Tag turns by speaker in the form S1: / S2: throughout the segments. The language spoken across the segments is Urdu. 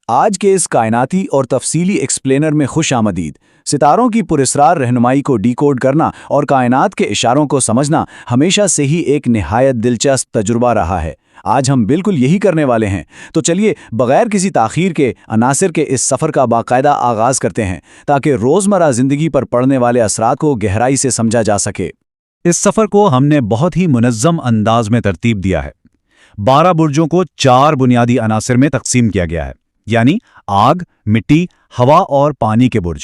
S1: آج کے اس کائناتی اور تفصیلی ایکسپلینر میں خوش آمدید۔ ستاروں کی پراسرار رہنمائی کو ڈی کوڈ کرنا اور کائنات کے اشاروں کو سمجھنا ہمیشہ سے ہی ایک نہایت دلچسپ تجربہ رہا ہے۔ آج ہم بالکل یہی کرنے والے ہیں، تو چلیے بغیر کسی تاخیر کے عناصر کے اس سفر کا باقاعدہ آغاز کرتے ہیں تاکہ روزمرہ زندگی پر پڑنے والے اثرات کو گہرائی سے سمجھا جا سکے۔
S2: اس سفر کو ہم نے بہت ہی منظم انداز میں ترتیب دیا ہے۔ 12 برجوں کو 4 بنیادی عناصر میں تقسیم کیا گیا ہے، یعنی آگ، مٹی، ہوا اور پانی کے برج۔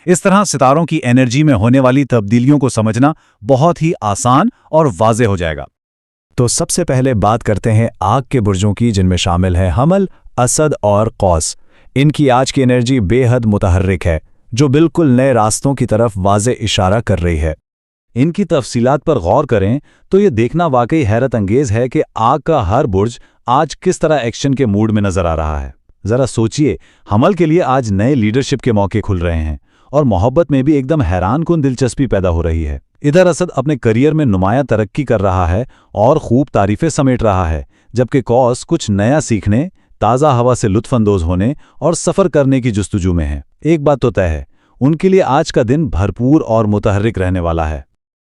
S2: اس طرح ستاروں کی انرجی میں ہونے والی تبدیلیوں کو سمجھنا بہت ہی آسان اور واضح ہو جائے گا۔
S3: تو سب سے پہلے بات کرتے ہیں آگ کے برجوں کی، جن میں شامل ہیں حمل، اسد اور قوس۔ ان کی آج کی انرجی بے حد متحرک ہے، جو بالکل نئے راستوں کی طرف واضح اشارہ کر رہی ہے۔
S2: ان کی تفصیلات پر غور کریں تو یہ دیکھنا واقعی حیرت انگیز ہے کہ آگ کا ہر برج آج کس طرح ایکشن کے موڈ میں نظر آ رہا ہے۔ ذرا سوچئے، حمل کے لیے آج نئے لیڈرشپ کے موقع کھل رہے ہیں اور محبت میں بھی ایک دم حیران کن دلچسپی پیدا ہو رہی ہے۔ ادھر اسد اپنے کریئر میں نمایاں ترقی کر رہا ہے اور خوب تعریفیں سمیٹ رہا ہے، جبکہ قوس کچھ نیا سیکھنے، تازہ ہوا سے لطف اندوز ہونے اور سفر کرنے کی جستجو میں ہے۔ ایک بات تو طے ہے، ان کے لیے آج کا دن بھرپور اور متحرک رہنے والا ہے۔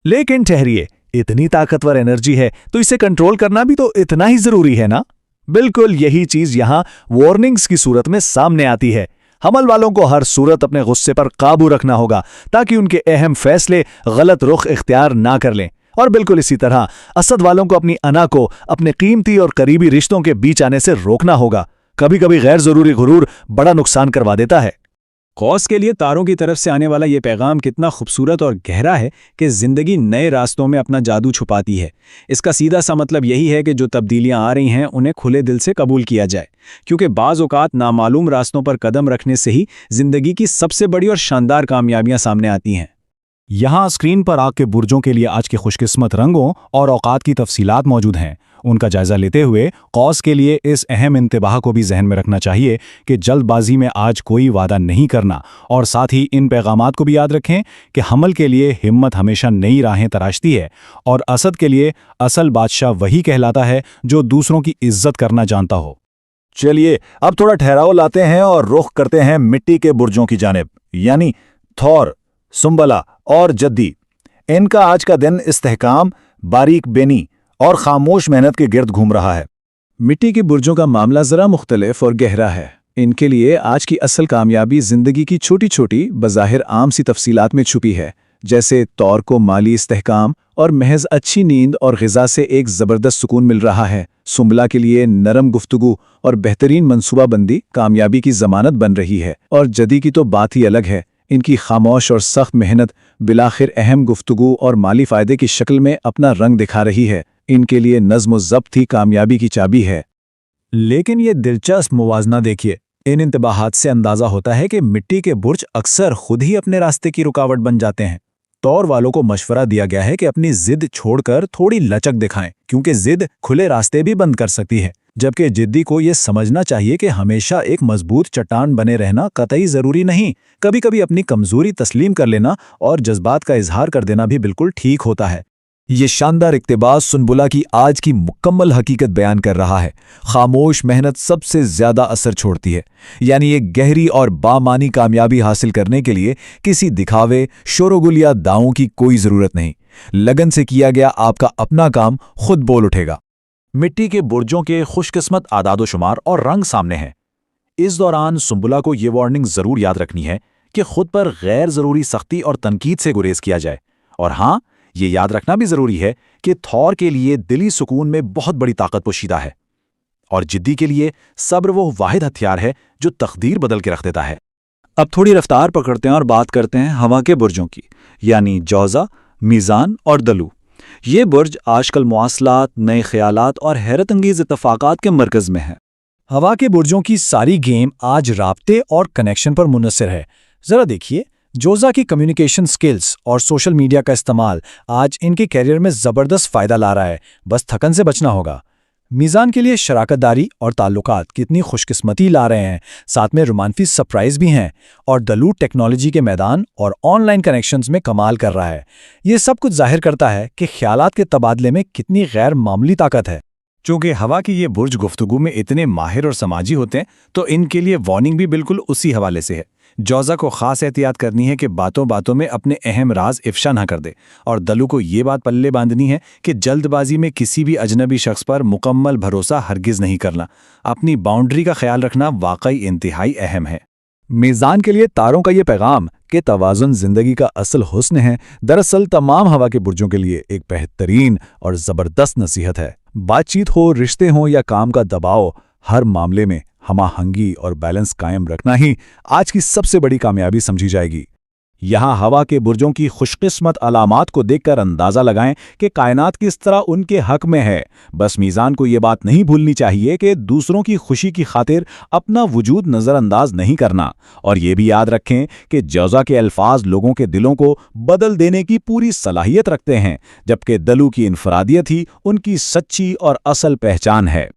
S3: لیکن ٹھہریے، اتنی طاقتور انرجی ہے تو اسے کنٹرول کرنا بھی تو اتنا ہی ضروری ہے نا؟ بالکل یہی چیز یہاں وارننگز کی صورت میں سامنے آتی ہے۔ حمل والوں کو ہر صورت اپنے غصے پر قابو رکھنا ہوگا تاکہ ان کے اہم فیصلے غلط رخ اختیار نہ کر لیں، اور بالکل اسی طرح اسد والوں کو اپنی انا کو اپنے قیمتی اور قریبی رشتوں کے بیچ آنے سے روکنا ہوگا۔ کبھی کبھی غیر ضروری غرور بڑا نقصان کروا دیتا ہے۔
S1: قوس کے لیے تاروں کی طرف سے آنے والا یہ پیغام کتنا خوبصورت اور گہرا ہے کہ زندگی نئے راستوں میں اپنا جادو چھپاتی ہے۔ اس کا سیدھا سا مطلب یہی ہے کہ جو تبدیلیاں آ رہی ہیں انہیں کھلے دل سے قبول کیا جائے، کیونکہ بعض اوقات نامعلوم راستوں پر قدم رکھنے سے ہی زندگی کی سب سے بڑی اور شاندار کامیابیاں سامنے آتی ہیں۔
S3: یہاں اسکرین پر آگ کے برجوں کے لیے آج کے خوش قسمت رنگوں اور اوقات کی تفصیلات موجود ہیں۔ ان کا جائزہ لیتے ہوئے قوس کے لیے اس اہم انتباہ کو بھی ذہن میں رکھنا چاہیے کہ جلد بازی میں آج کوئی وعدہ نہیں کرنا، اور ساتھ ہی ان پیغامات کو بھی یاد رکھیں کہ حمل کے لیے ہمت ہمیشہ نئی راہیں تراشتی ہے، اور اسد کے لیے اصل بادشاہ وہی کہلاتا ہے جو دوسروں کی عزت کرنا جانتا ہو۔
S4: چلیے اب تھوڑا ٹھہراؤ لاتے ہیں اور رخ کرتے ہیں مٹی کے برجوں کی جانب، یعنی تھور، سنبلا اور جدی۔ ان کا آج کا دن استحکام، باریک بینی اور خاموش محنت کے گرد گھوم رہا ہے۔
S1: مٹی کے برجوں کا معاملہ ذرا مختلف اور گہرا ہے۔ ان کے لیے آج کی اصل کامیابی زندگی کی چھوٹی چھوٹی بظاہر عام سی تفصیلات میں چھپی ہے، جیسے طور کو مالی استحکام اور محض اچھی نیند اور غذا سے ایک زبردست سکون مل رہا ہے۔ سنبلا کے لیے نرم گفتگو اور بہترین منصوبہ بندی کامیابی کی ضمانت بن رہی ہے، اور جدی کی تو بات ہی الگ ہے۔ ان کی خاموش اور سخت محنت بالآخر اہم گفتگو اور مالی فائدے کی شکل میں اپنا رنگ دکھا رہی ہے۔ ان کے لیے نظم و ضبط ہی کامیابی کی چابی ہے۔
S3: لیکن یہ دلچسپ موازنہ دیکھیے، ان انتباہات سے اندازہ ہوتا ہے کہ مٹی کے برج اکثر خود ہی اپنے راستے کی رکاوٹ بن جاتے ہیں۔ طور والوں کو مشورہ دیا گیا ہے کہ اپنی ضد چھوڑ کر تھوڑی لچک دکھائیں، کیونکہ ضد کھلے راستے بھی بند کر سکتی ہے، جبکہ جدی کو یہ سمجھنا چاہیے کہ ہمیشہ ایک مضبوط چٹان بنے رہنا قطعی ضروری نہیں۔ کبھی کبھی اپنی کمزوری تسلیم کر لینا اور جذبات کا اظہار کر دینا بھی بالکل ٹھیک ہوتا ہے۔
S4: یہ شاندار اقتباس سنبلا کی آج کی مکمل حقیقت بیان کر رہا ہے۔ خاموش محنت سب سے زیادہ اثر چھوڑتی ہے، یعنی ایک گہری اور بامانی کامیابی حاصل کرنے کے لیے کسی دکھاوے، شور و گل یا داؤں کی کوئی ضرورت نہیں۔ لگن سے کیا گیا آپ کا اپنا کام خود بول اٹھے گا۔
S2: مٹی کے برجوں کے خوش قسمت اعداد و شمار اور رنگ سامنے ہیں۔ اس دوران سنبلا کو یہ وارننگ ضرور یاد رکھنی ہے کہ خود پر غیر ضروری سختی اور تنقید سے گریز کیا جائے، اور ہاں، یہ یاد رکھنا بھی ضروری ہے کہ تھور کے لیے دلی سکون میں بہت بڑی طاقت پوشیدہ ہے، اور جدی کے لیے صبر وہ واحد ہتھیار ہے جو تقدیر بدل کے رکھ دیتا ہے۔
S1: اب تھوڑی رفتار پکڑتے ہیں اور بات کرتے ہیں ہوا کے برجوں کی، یعنی جوزہ، میزان اور دلو۔ یہ برج آج کل مواصلات، نئے خیالات اور حیرت انگیز اتفاقات کے مرکز میں ہے۔
S3: ہوا کے برجوں کی ساری گیم آج رابطے اور کنیکشن پر منحصر ہے۔ ذرا دیکھیے، جوزہ کی کمیونیکیشن سکلز اور سوشل میڈیا کا استعمال آج ان کے کیریئر میں زبردست فائدہ لا رہا ہے، بس تھکن سے بچنا ہوگا۔ میزان کے لیے شراکت داری اور تعلقات کتنی خوش قسمتی لا رہے ہیں، ساتھ میں رومانفی سرپرائز بھی ہیں، اور دلو ٹیکنالوجی کے میدان اور آن لائن کنیکشنز میں کمال کر رہا ہے۔ یہ سب کچھ ظاہر کرتا ہے کہ خیالات کے تبادلے میں کتنی غیر معمولی طاقت ہے۔ چونکہ ہوا کے یہ برج گفتگو میں اتنے ماہر اور سماجی ہوتے ہیں تو ان کے لیے وارننگ بھی بالکل اسی حوالے سے ہے۔ جوزا کو خاص احتیاط کرنی ہے کہ باتوں باتوں میں اپنے اہم راز افشا نہ کر دے، اور دلو کو یہ بات پلے باندھنی ہے کہ جلد بازی میں کسی بھی اجنبی شخص پر مکمل بھروسہ ہرگز نہیں کرنا۔ اپنی باؤنڈری کا خیال رکھنا واقعی انتہائی اہم ہے۔
S4: میزان کے لیے تاروں کا یہ پیغام کہ توازن زندگی کا اصل حسن ہے، دراصل تمام ہوا کے برجوں کے لیے ایک بہترین اور زبردست نصیحت ہے۔ بات چیت ہو، رشتے ہوں یا کام کا دباؤ، ہر معاملے میں ہمہ آہنگی اور بیلنس قائم رکھنا ہی آج کی سب سے بڑی کامیابی سمجھی جائے گی۔ یہاں ہوا کے برجوں کی خوش قسمت علامات کو دیکھ کر اندازہ لگائیں کہ کائنات کس طرح ان کے حق میں ہے۔ بس میزان کو یہ بات نہیں بھولنی چاہیے کہ دوسروں کی خوشی کی خاطر اپنا وجود نظر انداز نہیں کرنا، اور یہ بھی یاد رکھیں کہ جوزا کے الفاظ لوگوں کے دلوں کو بدل دینے کی پوری صلاحیت رکھتے ہیں، جبکہ دلو کی انفرادیت ہی ان کی سچی اور اصل پہچان ہے۔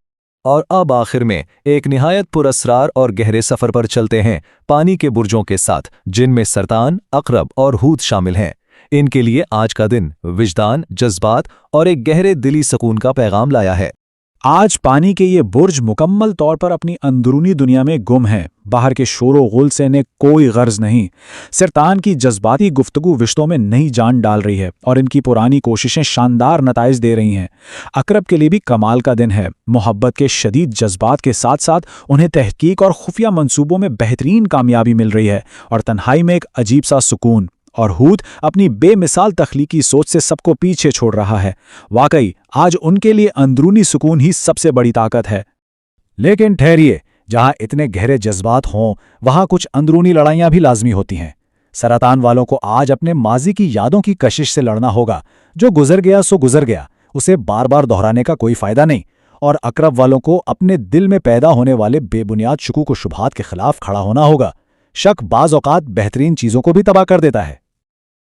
S5: اور اب آخر میں ایک نہایت پراسرار اور گہرے سفر پر چلتے ہیں پانی کے برجوں کے ساتھ، جن میں سرطان، عقرب اور حوت شامل ہیں۔ ان کے لیے آج کا دن وجدان، جذبات اور ایک گہرے دلی سکون کا پیغام لایا ہے۔
S3: آج پانی کے یہ برج مکمل طور پر اپنی اندرونی دنیا میں گم ہیں، باہر کے شور و غل سے انہیں کوئی غرض نہیں۔ سرطان کی جذباتی گفتگو رشتوں میں نئی جان ڈال رہی ہے اور ان کی پرانی کوششیں شاندار نتائج دے رہی ہیں۔ عقرب کے لیے بھی کمال کا دن ہے، محبت کے شدید جذبات کے ساتھ ساتھ انہیں تحقیق اور خفیہ منصوبوں میں بہترین کامیابی مل رہی ہے، اور تنہائی میں ایک عجیب سا سکون۔ اور حوت اپنی بے مثال تخلیقی سوچ سے سب کو پیچھے چھوڑ رہا ہے۔ واقعی آج ان کے لیے اندرونی سکون ہی سب سے بڑی طاقت ہے۔ لیکن ٹھہریے، جہاں اتنے گہرے جذبات ہوں وہاں کچھ اندرونی لڑائیاں بھی لازمی ہوتی ہیں۔ سرطان والوں کو آج اپنے ماضی کی یادوں کی کشش سے لڑنا ہوگا۔ جو گزر گیا سو گزر گیا، اسے بار بار دہرانے کا کوئی فائدہ نہیں۔ اور عقرب والوں کو اپنے دل میں پیدا ہونے والے بے بنیاد شکوک و شبہات کے خلاف کھڑا ہونا ہوگا۔ شک بعض اوقات بہترین چیزوں کو بھی تباہ کر دیتا ہے۔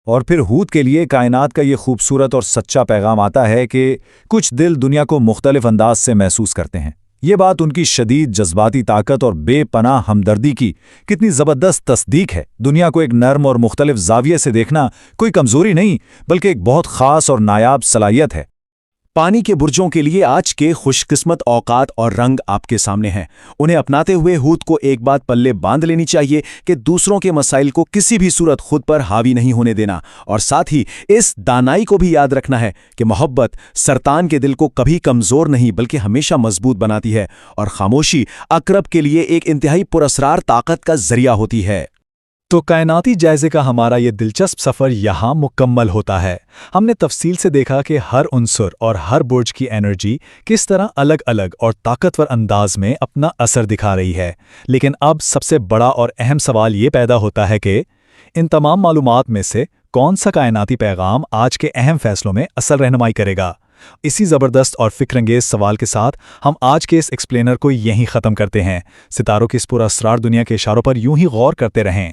S4: اور پھر حوت کے لیے کائنات کا یہ خوبصورت اور سچا پیغام آتا ہے کہ کچھ دل دنیا کو مختلف انداز سے محسوس کرتے ہیں۔ یہ بات ان کی شدید جذباتی طاقت اور بے پناہ ہمدردی کی کتنی زبردست تصدیق ہے۔ دنیا کو ایک نرم اور مختلف زاویے سے دیکھنا کوئی کمزوری نہیں، بلکہ ایک بہت خاص اور نایاب صلاحیت ہے۔
S3: پانی کے برجوں کے لیے آج کے خوش قسمت اوقات اور رنگ آپ کے سامنے ہیں۔ انہیں اپناتے ہوئے حوت کو ایک بات پلے باندھ لینی چاہیے کہ دوسروں کے مسائل کو کسی بھی صورت خود پر حاوی نہیں ہونے دینا، اور ساتھ ہی اس دانائی کو بھی یاد رکھنا ہے کہ محبت سرطان کے دل کو کبھی کمزور نہیں بلکہ ہمیشہ مضبوط بناتی ہے، اور خاموشی عقرب کے لیے ایک انتہائی پراسرار طاقت کا ذریعہ ہوتی ہے۔ تو کائناتی جائزے کا ہمارا یہ دلچسپ سفر یہاں مکمل ہوتا ہے۔ ہم نے تفصیل سے دیکھا کہ ہر عنصر اور ہر برج کی انرجی کس طرح الگ الگ اور طاقتور انداز میں اپنا اثر دکھا رہی ہے، لیکن اب سب سے بڑا اور اہم سوال یہ پیدا ہوتا ہے کہ ان تمام معلومات میں سے کون سا کائناتی پیغام آج کے اہم فیصلوں میں اصل رہنمائی کرے گا؟ اسی زبردست اور فکر انگیز سوال کے ساتھ ہم آج کے اس ایکسپلینر کو یہیں ختم کرتے ہیں۔ ستاروں کی اس پراسرار دنیا کے اشاروں پر یوں ہی غور کرتے رہیں۔